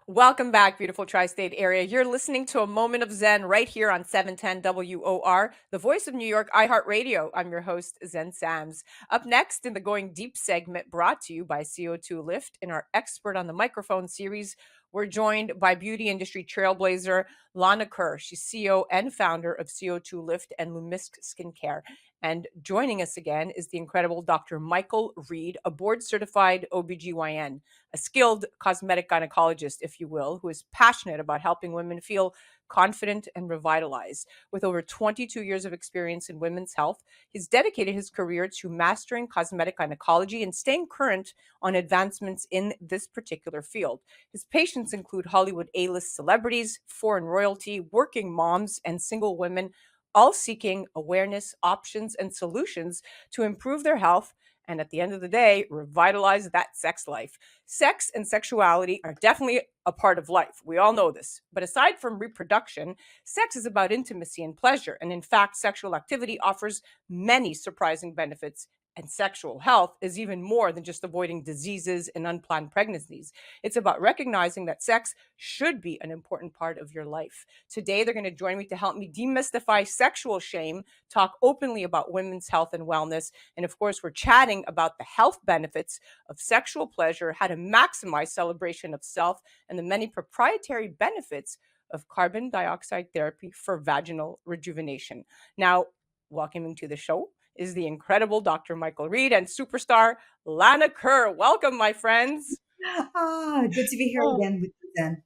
Welcome back, beautiful tri-state area. You're listening to a moment of Zen right here on 710 WOR, the voice of New York, iHeartRadio. I'm your host, Zen Sams. Up next in the Going Deep segment, brought to you by CO2Lift in our Expert on the Microphone series, we're joined by beauty industry trailblazer Lana Kerr. She's CEO and founder of CO2Lift and Lumisque Skincare. And joining us again is the incredible Dr. Michael Reed, a board-certified OBGYN, a skilled cosmetic gynecologist, if you will, who is passionate about helping women feel confident and revitalized. With over 22 years of experience in women's health, he's dedicated his career to mastering cosmetic gynecology and staying current on advancements in this particular field. His patients include Hollywood A-list celebrities, foreign royalty, working moms, and single women, all seeking awareness, options, and solutions to improve their health and at the end of the day, revitalize that sex life. Sex and sexuality are definitely a part of life. We all know this. But aside from reproduction, sex is about intimacy and pleasure. And in fact, sexual activity offers many surprising benefits. And sexual health is even more than just avoiding diseases and unplanned pregnancies. It's about recognizing that sex should be an important part of your life. Today, they're going to join me to help me demystify sexual shame, talk openly about women's health and wellness, and of course, we're chatting about the health benefits of sexual pleasure, how to maximize celebration of self, and the many proprietary benefits of carbon dioxide therapy for vaginal rejuvenation. Now, welcoming to the show is the incredible Dr. Michael Reed and superstar Lana Kerr. Welcome, my friends. Good to be here again with you, Zen.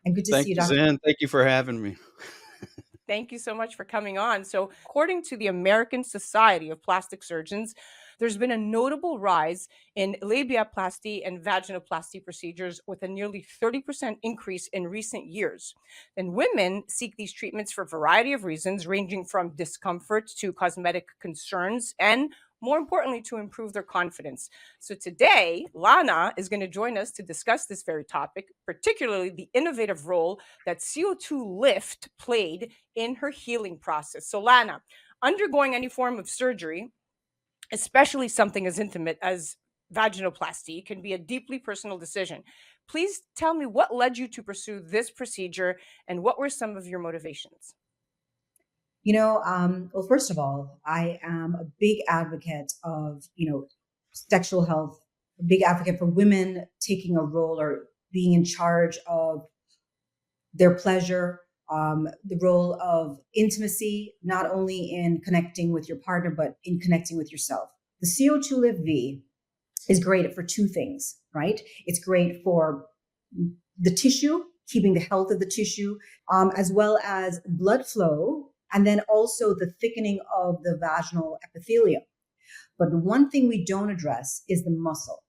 And good to Thank see you, you, Dr. Zen. Thank you for having me. Thank you so much for coming on. So, according to the American Society of Plastic Surgeons, there's been a notable rise in labiaplasty and vaginoplasty procedures with a nearly 30% increase in recent years. And women seek these treatments for a variety of reasons, ranging from discomfort to cosmetic concerns and more importantly, to improve their confidence. So today, Lana is going to join us to discuss this very topic, particularly the innovative role that CO2Lift played in her healing process. So Lana, undergoing any form of surgery, especially something as intimate as vaginoplasty, can be a deeply personal decision. Please tell me what led you to pursue this procedure and what were some of your motivations? Well, first of all, I am a big advocate of, sexual health, a big advocate for women taking a role or being in charge of their pleasure, the role of intimacy, not only in connecting with your partner, but in connecting with yourself. The CO2 Live V is great for two things, right? It's great for the tissue, keeping the health of the tissue, as well as blood flow, and then also the thickening of the vaginal epithelium. But the one thing we don't address is the muscle.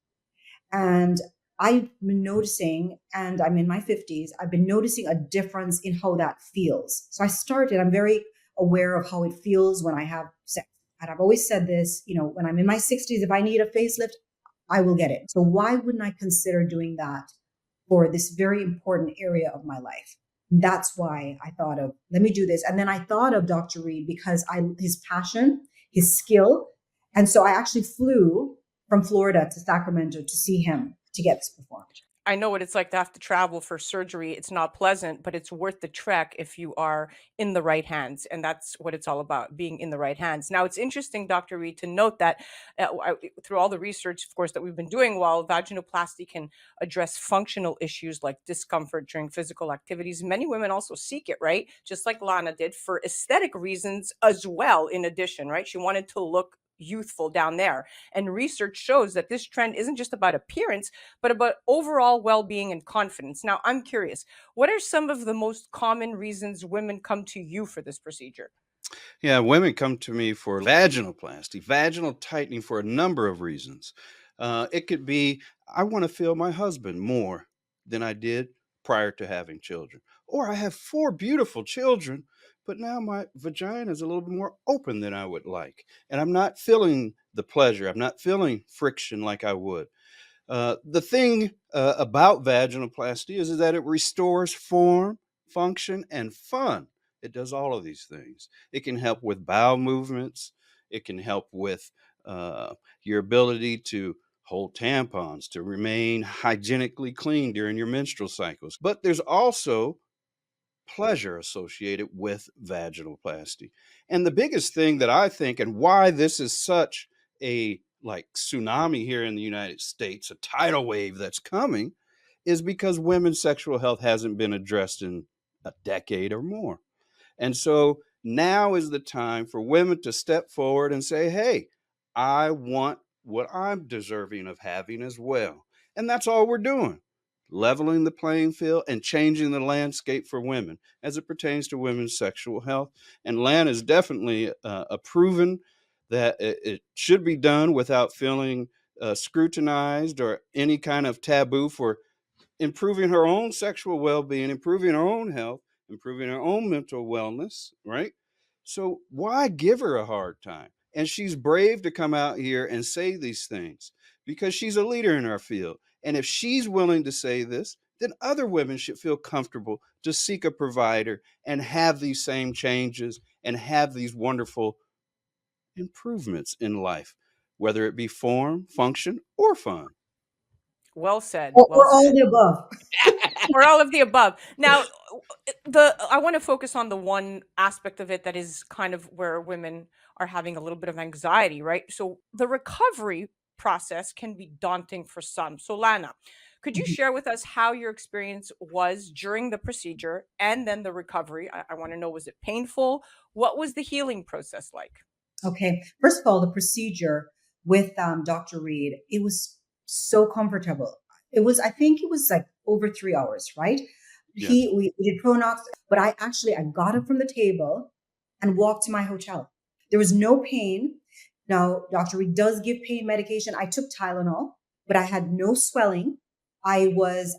And I've been noticing, and I'm in my 50s, I've been noticing a difference in how that feels. So I'm very aware of how it feels when I have sex. And I've always said this, when I'm in my 60s, if I need a facelift, I will get it. So why wouldn't I consider doing that for this very important area of my life? That's why I thought of, let me do this. And then I thought of Dr. Reed because his passion, his skill. And so I actually flew from Florida to Sacramento to see him to get this performed. I know what it's like to have to travel for surgery. It's not pleasant, but it's worth the trek if you are in the right hands. And that's what it's all about, being in the right hands. Now, it's interesting, Dr. Reed, to note that through all the research, of course, that we've been doing, while vaginoplasty can address functional issues like discomfort during physical activities, many women also seek it, right? Just like Lana did, for aesthetic reasons as well, in addition, right? She wanted to look youthful down there. And research shows that this trend isn't just about appearance, but about overall well-being and confidence. Now, I'm curious, what are some of the most common reasons women come to you for this procedure? Yeah, women come to me for vaginoplasty, vaginal tightening for a number of reasons. It could be, I want to feel my husband more than I did prior to having children. Or I have 4 beautiful children, but now my vagina is a little bit more open than I would like. And I'm not feeling the pleasure. I'm not feeling friction like I would. The thing about vaginoplasty is that it restores form, function, and fun. It does all of these things. It can help with bowel movements. It can help with your ability to hold tampons to remain hygienically clean during your menstrual cycles. But there's also pleasure associated with vaginoplasty. And the biggest thing that I think, and why this is such a like tsunami here in the United States, a tidal wave that's coming, is because women's sexual health hasn't been addressed in a decade or more. And so now is the time for women to step forward and say, hey, I want what I'm deserving of having as well. And that's all we're doing, leveling the playing field and changing the landscape for women as it pertains to women's sexual health. And Lan is definitely proven that it should be done without feeling scrutinized or any kind of taboo for improving her own sexual well-being, improving her own health, improving her own mental wellness, right? So why give her a hard time? And she's brave to come out here and say these things because she's a leader in our field. And if she's willing to say this, then other women should feel comfortable to seek a provider and have these same changes and have these wonderful improvements in life, whether it be form, function, or fun. Well said. Or, Well or all said. the above. Or all of the above. Now, I want to focus on the one aspect of it that is kind of where women are having a little bit of anxiety, right? So the recovery process can be daunting for some. So Lana, could you Mhm. share with us how your experience was during the procedure and then the recovery? I want to know, was it painful? What was the healing process like? Okay. First of all, the procedure with Dr. Reed, it was so comfortable. I think it was like over 3 hours, right? Yes. We did Pronox, but I got up from the table and walked to my hotel. There was no pain. Now, Dr. Reed does give pain medication. I took Tylenol, but I had no swelling. It was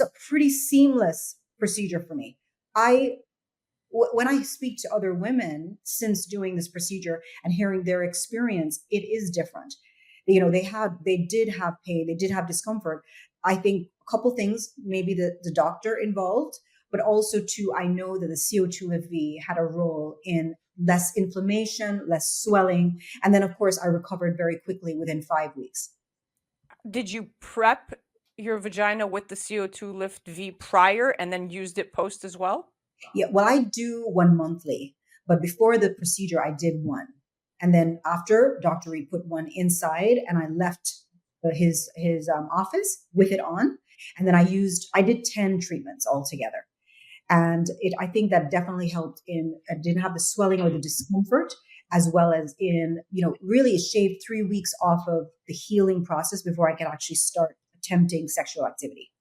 a pretty seamless procedure for me. When I speak to other women since doing this procedure and hearing their experience, it is different. They did have pain, they did have discomfort. I think a couple things, maybe the doctor involved, but also too, I know that the CO2Lift V had a role in less inflammation, less swelling. And then of course I recovered very quickly within 5 weeks. Did you prep your vagina with the CO2 Lift V prior and then used it post as well? Yeah, well, I do one monthly, but before the procedure, I did one, and then after, Dr. Reed put one inside, and I left his office with it on, and then I did 10 treatments altogether, and I think that definitely helped in. I didn't have the swelling or the discomfort, as well as in really it shaved 3 weeks off of the healing process before I could actually start attempting sexual activity.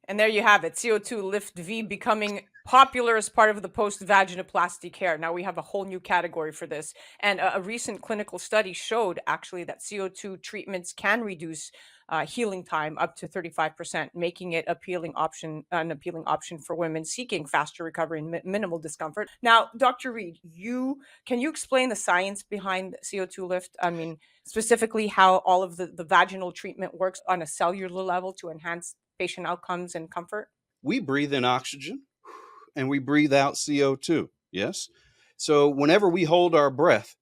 And there you have it, CO2 Lift V becoming popular as part of the post-vaginoplasty care. Now we have a whole new category for this. And a recent clinical study showed actually that CO2 treatments can reduce healing time up to 35%, making it an appealing option for women seeking faster recovery and minimal discomfort. Now, Dr. Reed, can you explain the science behind CO2 Lift? I mean, specifically how all of the vaginal treatment works on a cellular level to enhance patient outcomes and comfort? We breathe in oxygen and we breathe out CO2. Yes. So whenever we hold our breath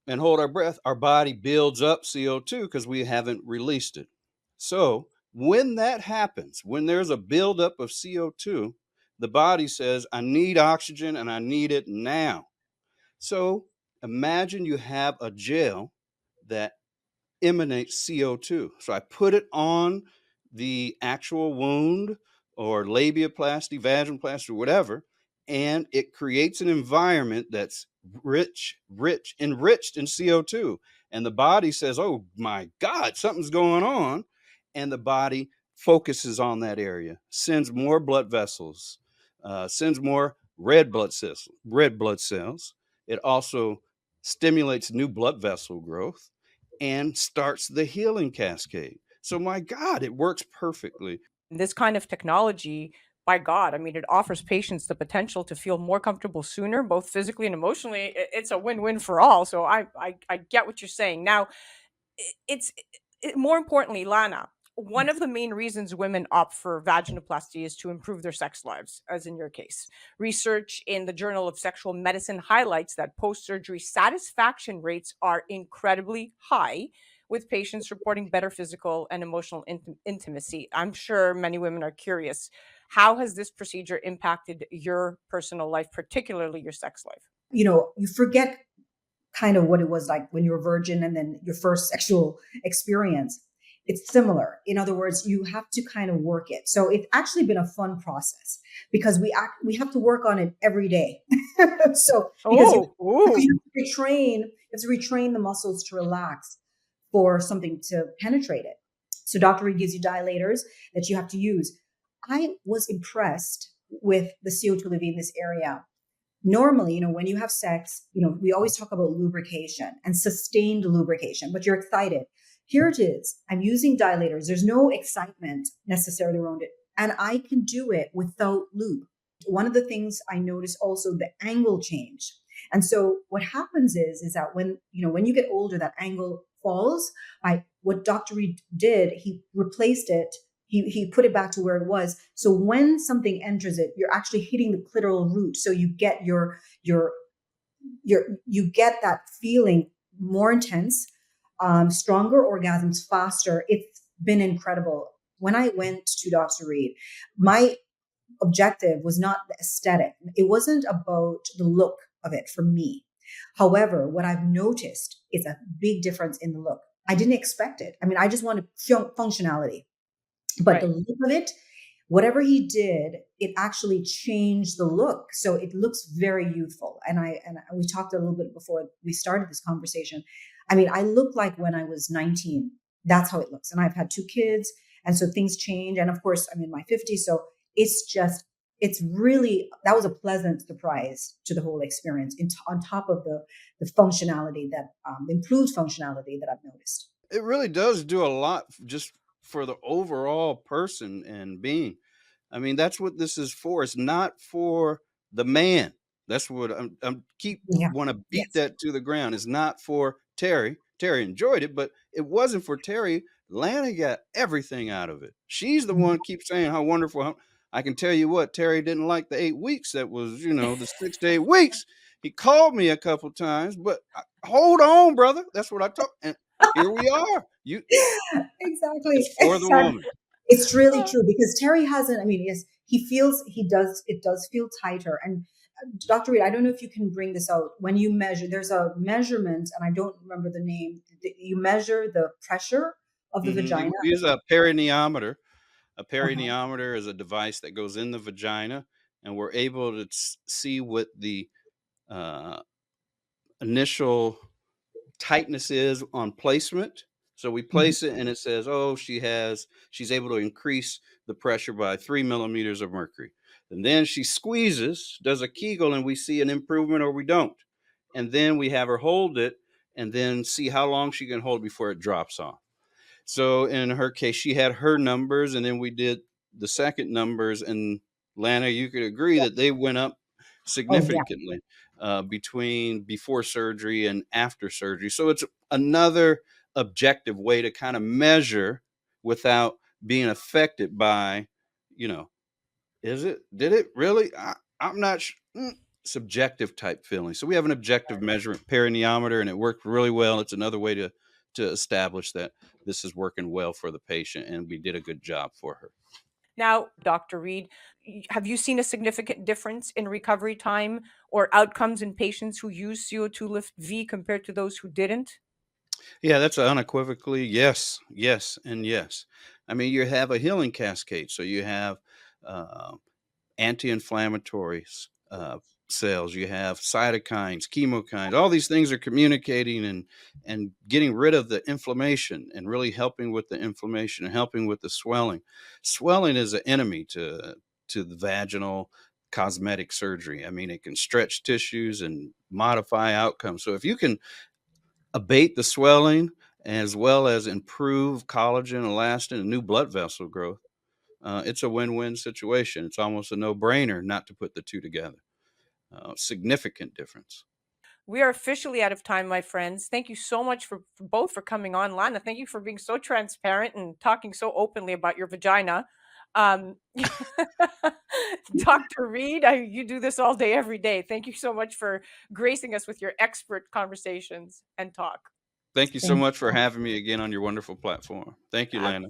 our body builds up CO2 because we haven't released it. So when that happens, when there's a buildup of CO2, the body says, I need oxygen and I need it now. So imagine you have a gel that emanates CO2. So I put it on the actual wound or labiaplasty, vaginoplasty, or whatever, and it creates an environment that's enriched in CO2. And the body says, oh my God, something's going on. And the body focuses on that area, sends more blood vessels, sends more red blood cells. It also stimulates new blood vessel growth and starts the healing cascade. So, my God, it works perfectly. This kind of technology, by God, I mean, it offers patients the potential to feel more comfortable sooner, both physically and emotionally. It's a win-win for all. So I get what you're saying. Now, it's more importantly, Lana, one of the main reasons women opt for vaginoplasty is to improve their sex lives, as in your case. Research in the Journal of Sexual Medicine highlights that post surgery satisfaction rates are incredibly high, with patients reporting better physical and emotional intimacy. I'm sure many women are curious. How has this procedure impacted your personal life, particularly your sex life? You forget kind of what it was like when you were virgin and then your first sexual experience. It's similar. In other words, you have to kind of work it. So it's actually been a fun process because we have to work on it every day. So because you have to retrain the muscles to relax for something to penetrate it. So Dr. Reed gives you dilators that you have to use. I was impressed with the CO2Lift in this area. Normally, when you have sex, we always talk about lubrication and sustained lubrication, but you're excited. Here it is. I'm using dilators. There's no excitement necessarily around it. And I can do it without lube. One of the things I noticed also, the angle change. And so what happens is that when you get older, that angle falls. What Dr. Reed did, he replaced it. He put it back to where it was. So when something enters it, you're actually hitting the clitoral root. So you get you get that feeling more intense, stronger orgasms faster. It's been incredible. When I went to Dr. Reed, my objective was not the aesthetic. It wasn't about the look of it for me. However, what I've noticed is a big difference in the look. I didn't expect it. I mean, I just wanted functionality. But the look of it, whatever he did, it actually changed the look. So it looks very youthful. And we talked a little bit before we started this conversation. I mean, I look like when I was 19. That's how it looks. And I've had 2 kids. And so things change. And of course, I'm in my 50s. So it's really, that was a pleasant surprise to the whole experience on top of the functionality the improved functionality that I've noticed. It really does do a lot just for the overall person and being. I mean, that's what this is for. It's not for the man. That's what I'm want to beat that to the ground. It's not for Terry. Terry enjoyed it, but it wasn't for Terry. Lana got everything out of it. She's the one keeps saying how wonderful. I can tell you what, Terry didn't like the 8 weeks. That was, the 6 to 8 weeks. He called me a couple times, but hold on, brother. That's what I talk. And here we are. Exactly. It's for the woman. It's really true because Terry hasn't. I mean, yes, it does feel tighter. And Dr. Reed, I don't know if you can bring this out. When you measure, there's a measurement, and I don't remember the name. You measure the pressure of the vagina. We use a perineometer. A perineometer is a device that goes in the vagina, and we're able to see what the initial tightness is on placement. So we place it and it says, oh, she's able to increase the pressure by 3 millimeters of mercury. And then she squeezes, does a Kegel, and we see an improvement or we don't. And then we have her hold it and then see how long she can hold before it drops off. So in her case, she had her numbers, and then we did the second numbers. And Lana, you could agree that they went up significantly between before surgery and after surgery. So it's another objective way to kind of measure without being affected by, did it really? I'm not sure. Subjective type feeling. So we have an objective measurement, perineometer, and it worked really well. It's another way to establish that this is working well for the patient, and we did a good job for her. Now, Dr. Reed, have you seen a significant difference in recovery time or outcomes in patients who use CO2Lift V compared to those who didn't? Yeah, that's unequivocally yes, yes, and yes. I mean, you have a healing cascade. So you have anti-inflammatories cells, you have cytokines, chemokines. All these things are communicating and getting rid of the inflammation and really helping with the inflammation and helping with the swelling. Swelling is an enemy to the vaginal cosmetic surgery. I mean, it can stretch tissues and modify outcomes. So if you can abate the swelling as well as improve collagen, elastin, and new blood vessel growth, it's a win-win situation. It's almost a no-brainer not to put the two together. Significant difference. We are officially out of time, my friends. Thank you so much for both for coming on. Lana, thank you for being so transparent and talking so openly about your vagina. Dr. Reed, you do this all day, every day. Thank you so much for gracing us with your expert conversations and talk. Thank you so Thank much for you. having me again on your wonderful platform. Thank you, Lana.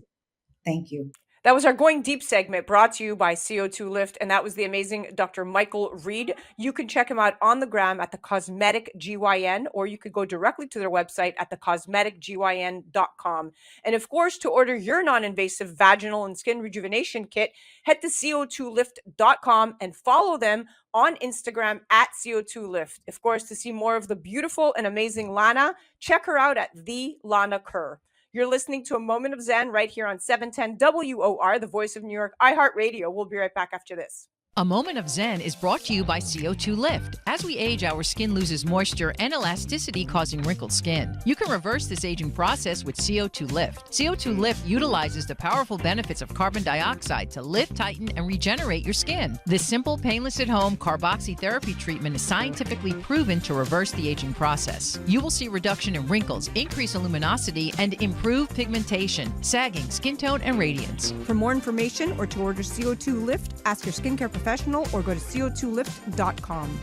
Thank you. That was our Going Deep segment brought to you by CO2Lift, and that was the amazing Dr. Michael Reed. You can check him out on the gram at the Cosmetic GYN, or you could go directly to their website at thecosmeticgyn.com. And of course, to order your non-invasive vaginal and skin rejuvenation kit, head to CO2Lift.com and follow them on Instagram at CO2Lift. Of course, to see more of the beautiful and amazing Lana, check her out at the Lana Kerr. You're listening to A Moment of Zen right here on 710 WOR, the voice of New York, iHeartRadio. We'll be right back after this. A Moment of Zen is brought to you by CO2Lift. As we age, our skin loses moisture and elasticity, causing wrinkled skin. You can reverse this aging process with CO2Lift. CO2Lift utilizes the powerful benefits of carbon dioxide to lift, tighten, and regenerate your skin. This simple, painless at-home carboxytherapy treatment is scientifically proven to reverse the aging process. You will see reduction in wrinkles, increase in luminosity, and improve pigmentation, sagging, skin tone, and radiance. For more information or to order CO2 Lift, ask your skincare professional or go to CO2Lift.com.